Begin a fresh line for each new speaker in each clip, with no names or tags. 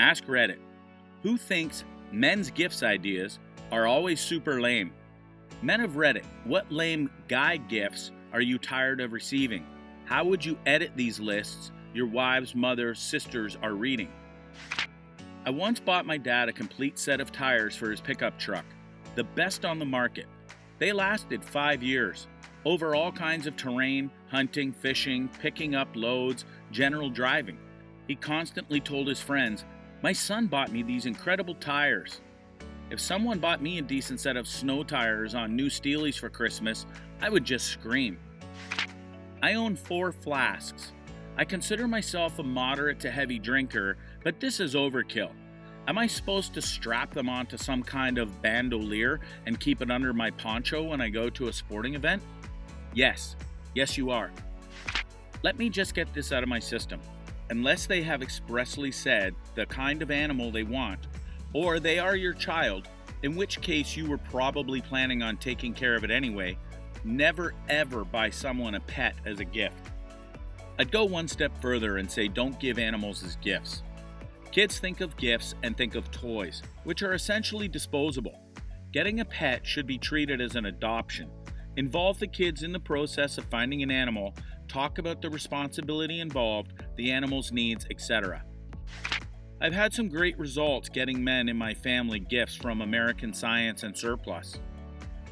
AskReddit. Who thinks men's gifts ideas are always super lame? Men of Reddit, what lame guy gifts are you tired of receiving? How would you edit these lists your wives, mothers, sisters are reading? I once bought my dad a complete set of tires for his pickup truck, the best on the market. They lasted 5 years, over all kinds of terrain, hunting, fishing, picking up loads, general driving. He constantly told his friends, "My son bought me these incredible tires." If someone bought me a decent set of snow tires on new Steelies for Christmas, I would just scream. I own 4 flasks. I consider myself a moderate to heavy drinker, but this is overkill. Am I supposed to strap them onto some kind of bandolier and keep it under my poncho when I go to a sporting event? Yes. Yes, you are. Let me just get this out of my system. Unless they have expressly said the kind of animal they want, or they are your child, in which case you were probably planning on taking care of it anyway, never ever buy someone a pet as a gift. I'd go one step further and say don't give animals as gifts. Kids think of gifts and think of toys, which are essentially disposable. Getting a pet should be treated as an adoption. Involve the kids in the process of finding an animal, talk about the responsibility involved, the animal's needs, etc. I've had some great results getting men in my family gifts from American Science and Surplus.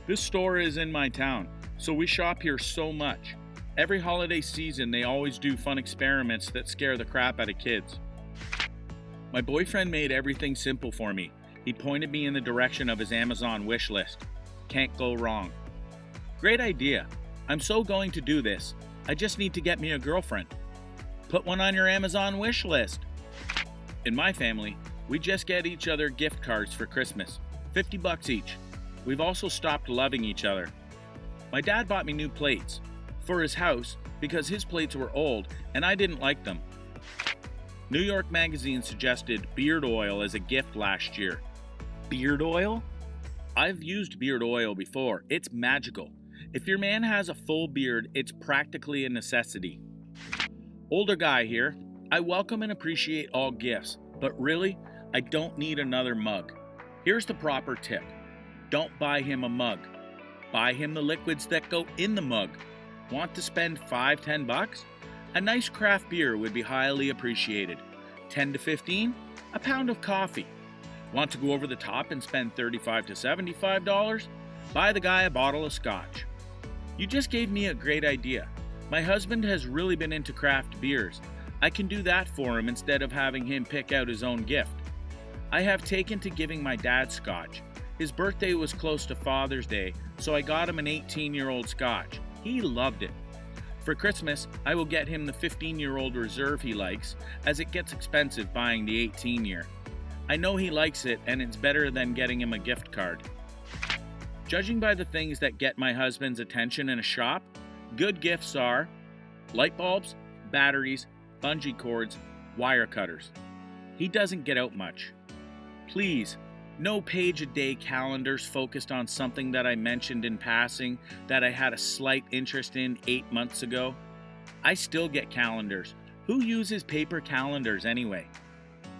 This store is in my town, so we shop here so much. Every holiday season, they always do fun experiments that scare the crap out of kids. My boyfriend made everything simple for me. He pointed me in the direction of his Amazon wish list. Can't go wrong. Great idea. I'm so going to do this. I just need to get me a girlfriend. Put one on your Amazon wish list. In my family, we just get each other gift cards for Christmas, $50 each. We've also stopped loving each other. My dad bought me new plates for his house because his plates were old and I didn't like them. New York Magazine suggested beard oil as a gift last year. Beard oil? I've used beard oil before. It's magical. If your man has a full beard, it's practically a necessity. Older guy here. I welcome and appreciate all gifts, but really, I don't need another mug. Here's the proper tip. Don't buy him a mug. Buy him the liquids that go in the mug. Want to spend $5-10? A nice craft beer would be highly appreciated. 10 to 15? A pound of coffee. Want to go over the top and spend $35 to $75? Buy the guy a bottle of scotch. You just gave me a great idea. My husband has really been into craft beers. I can do that for him instead of having him pick out his own gift. I have taken to giving my dad scotch. His birthday was close to Father's Day, so I got him an 18-year-old scotch. He loved it. For Christmas, I will get him the 15-year-old reserve he likes, as it gets expensive buying the 18-year. I know he likes it, and it's better than getting him a gift card. Judging by the things that get my husband's attention in a shop, good gifts are light bulbs, batteries, bungee cords, wire cutters. He doesn't get out much. Please, no page-a-day calendars focused on something that I mentioned in passing that I had a slight interest in 8 months ago. I still get calendars. Who uses paper calendars anyway?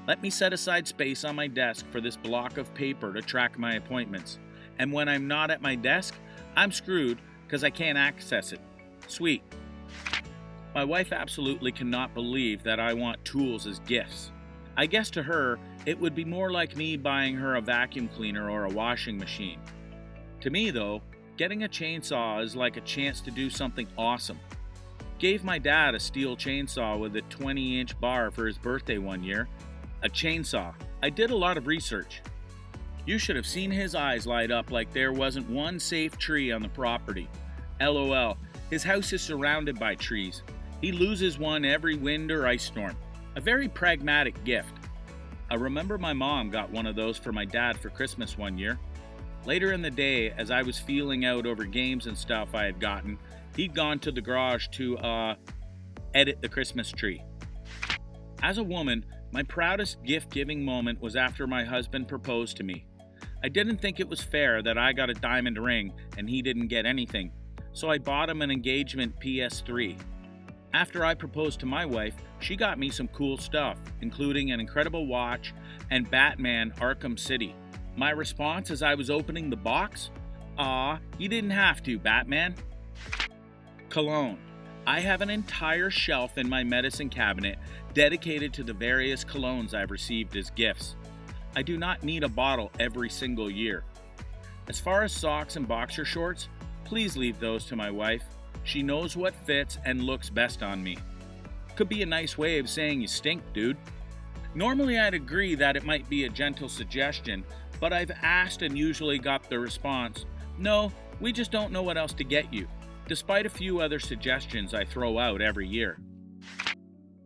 Let me set aside space on my desk for this block of paper to track my appointments. And when I'm not at my desk, I'm screwed because I can't access it. Sweet. My wife absolutely cannot believe that I want tools as gifts. I guess to her, it would be more like me buying her a vacuum cleaner or a washing machine. To me, though, getting a chainsaw is like a chance to do something awesome. Gave my dad a steel chainsaw with a 20-inch bar for his birthday one year. A chainsaw. I did a lot of research. You should have seen his eyes light up like there wasn't one safe tree on the property. LOL. His house is surrounded by trees. He loses one every wind or ice storm. A very pragmatic gift. I remember my mom got one of those for my dad for Christmas one year. Later in the day, as I was feeling out over games and stuff I had gotten, he'd gone to the garage to, edit the Christmas tree. As a woman, my proudest gift-giving moment was after my husband proposed to me. I didn't think it was fair that I got a diamond ring and he didn't get anything, so I bought him an engagement PS3. After I proposed to my wife, she got me some cool stuff, including an incredible watch and Batman Arkham City. My response as I was opening the box? Aw, you didn't have to, Batman. Cologne. I have an entire shelf in my medicine cabinet dedicated to the various colognes I've received as gifts. I do not need a bottle every single year. As far as socks and boxer shorts, please leave those to my wife. She knows what fits and looks best on me. Could be a nice way of saying you stink, dude. Normally I'd agree that it might be a gentle suggestion, but I've asked and usually got the response, no, we just don't know what else to get you, despite a few other suggestions I throw out every year.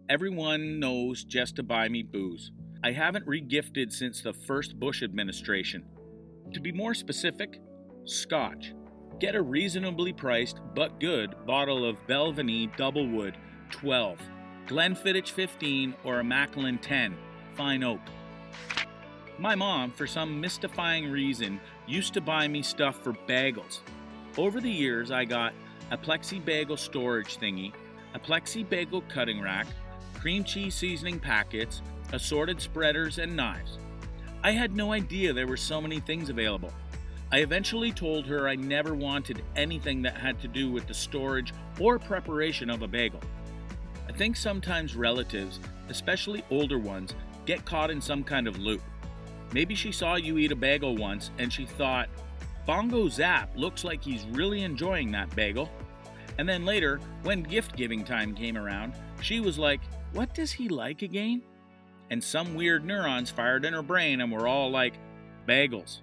Everyone knows just to buy me booze. I haven't regifted since the first Bush administration. To be more specific, Scotch. Get a reasonably priced but good bottle of Belvany Doublewood 12, Glenfiddich 15, or a Macallan 10, Fine Oak. My mom, for some mystifying reason, used to buy me stuff for bagels. Over the years, I got a plexi bagel storage thingy, a plexi bagel cutting rack, cream cheese seasoning packets, assorted spreaders, and knives. I had no idea there were so many things available. I eventually told her I never wanted anything that had to do with the storage or preparation of a bagel. I think sometimes relatives, especially older ones, get caught in some kind of loop. Maybe she saw you eat a bagel once and she thought, Bongo Zap looks like he's really enjoying that bagel. And then later, when gift-giving time came around, she was like, what does he like again? And some weird neurons fired in her brain and we're all like, bagels.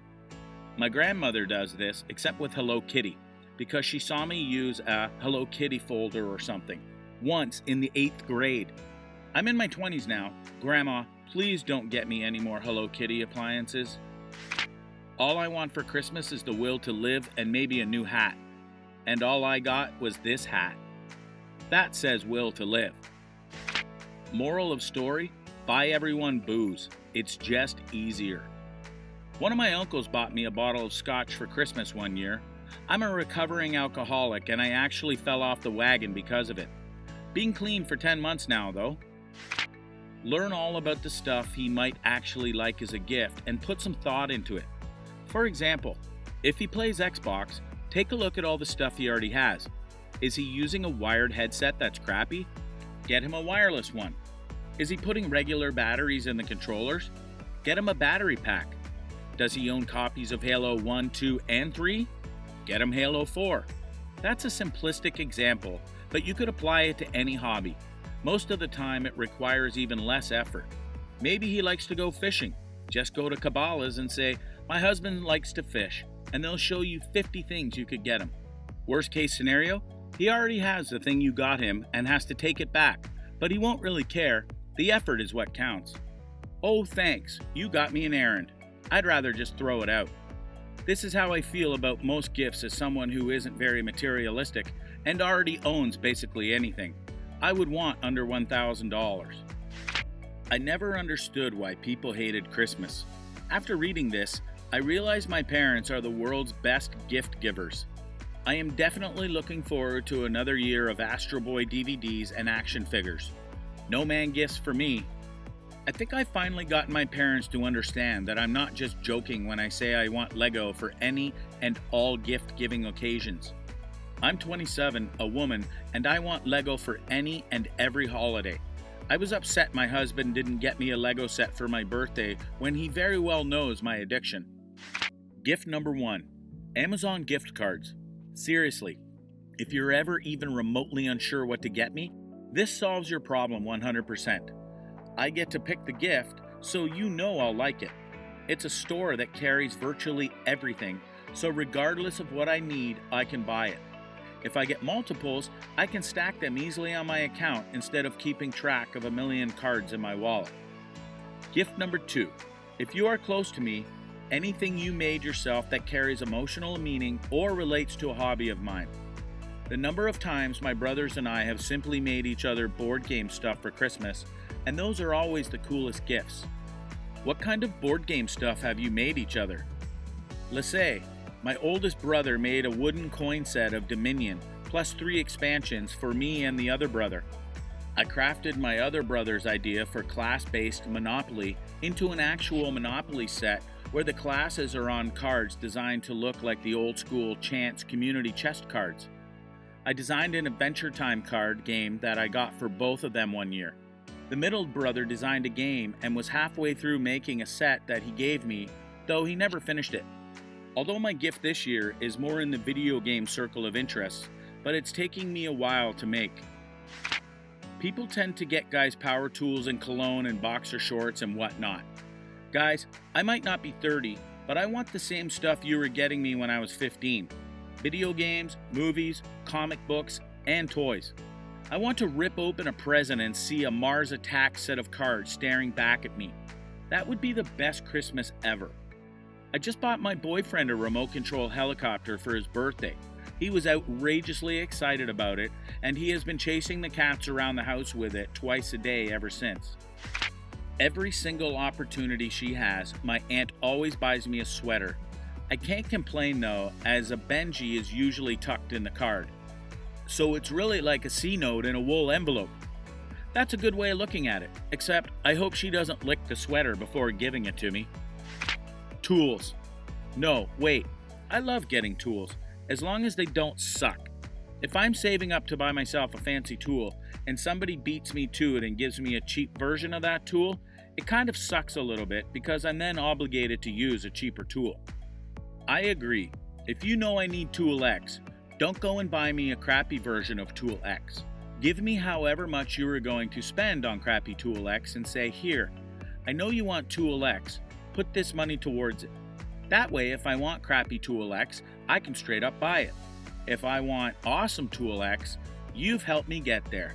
My grandmother does this, except with Hello Kitty, because she saw me use a Hello Kitty folder or something, once in the 8th grade. I'm in my 20s now. Grandma, please don't get me any more Hello Kitty appliances. All I want for Christmas is the will to live and maybe a new hat. And all I got was this hat. That says will to live. Moral of story, buy everyone booze. It's just easier. One of my uncles bought me a bottle of scotch for Christmas one year. I'm a recovering alcoholic and I actually fell off the wagon because of it. Being clean for 10 months now, though. Learn all about the stuff he might actually like as a gift and put some thought into it. For example, if he plays Xbox, take a look at all the stuff he already has. Is he using a wired headset that's crappy? Get him a wireless one. Is he putting regular batteries in the controllers? Get him a battery pack. Does he own copies of Halo 1, 2, and 3? Get him Halo 4. That's a simplistic example, but you could apply it to any hobby. Most of the time, it requires even less effort. Maybe he likes to go fishing. Just go to Cabela's and say, my husband likes to fish, and they'll show you 50 things you could get him. Worst case scenario, he already has the thing you got him and has to take it back, but he won't really care. The effort is what counts. Oh, thanks, you got me an errand. I'd rather just throw it out. This is how I feel about most gifts as someone who isn't very materialistic and already owns basically anything. I would want under $1,000. I never understood why people hated Christmas. After reading this, I realize my parents are the world's best gift givers. I am definitely looking forward to another year of Astro Boy DVDs and action figures. No man gifts for me. I think I've finally gotten my parents to understand that I'm not just joking when I say I want Lego for any and all gift-giving occasions. I'm 27, a woman, and I want Lego for any and every holiday. I was upset my husband didn't get me a Lego set for my birthday when he very well knows my addiction. Gift number 1. Amazon gift cards. Seriously, if you're ever even remotely unsure what to get me, this solves your problem 100%. I get to pick the gift, so you know I'll like it. It's a store that carries virtually everything, so regardless of what I need, I can buy it. If I get multiples, I can stack them easily on my account instead of keeping track of a million cards in my wallet. Gift number 2. If you are close to me, anything you made yourself that carries emotional meaning or relates to a hobby of mine. The number of times my brothers and I have simply made each other board game stuff for Christmas, and those are always the coolest gifts. What kind of board game stuff have you made each other? Let's say, my oldest brother made a wooden coin set of Dominion plus 3 expansions for me and the other brother. I crafted my other brother's idea for class-based Monopoly into an actual Monopoly set where the classes are on cards designed to look like the old-school Chance community chest cards. I designed an Adventure Time card game that I got for both of them one year. The middle brother designed a game and was halfway through making a set that he gave me, though he never finished it. Although my gift this year is more in the video game circle of interests, but it's taking me a while to make. People tend to get guys power tools and cologne and boxer shorts and whatnot. Guys, I might not be 30, but I want the same stuff you were getting me when I was 15. Video games, movies, comic books, and toys. I want to rip open a present and see a Mars Attack set of cards staring back at me. That would be the best Christmas ever. I just bought my boyfriend a remote control helicopter for his birthday. He was outrageously excited about it, and he has been chasing the cats around the house with it twice a day ever since. Every single opportunity she has, my aunt always buys me a sweater. I can't complain though, as a Benji is usually tucked in the card. So it's really like a C note in a wool envelope. That's a good way of looking at it, except I hope she doesn't lick the sweater before giving it to me. Tools. No, wait. I love getting tools, as long as they don't suck. If I'm saving up to buy myself a fancy tool, and somebody beats me to it and gives me a cheap version of that tool, it kind of sucks a little bit because I'm then obligated to use a cheaper tool. I agree. If you know I need Tool X, don't go and buy me a crappy version of Tool X. Give me however much you are going to spend on crappy Tool X and say, here, I know you want Tool X, put this money towards it. That way, if I want crappy Tool X, I can straight up buy it. If I want awesome Tool X, you've helped me get there.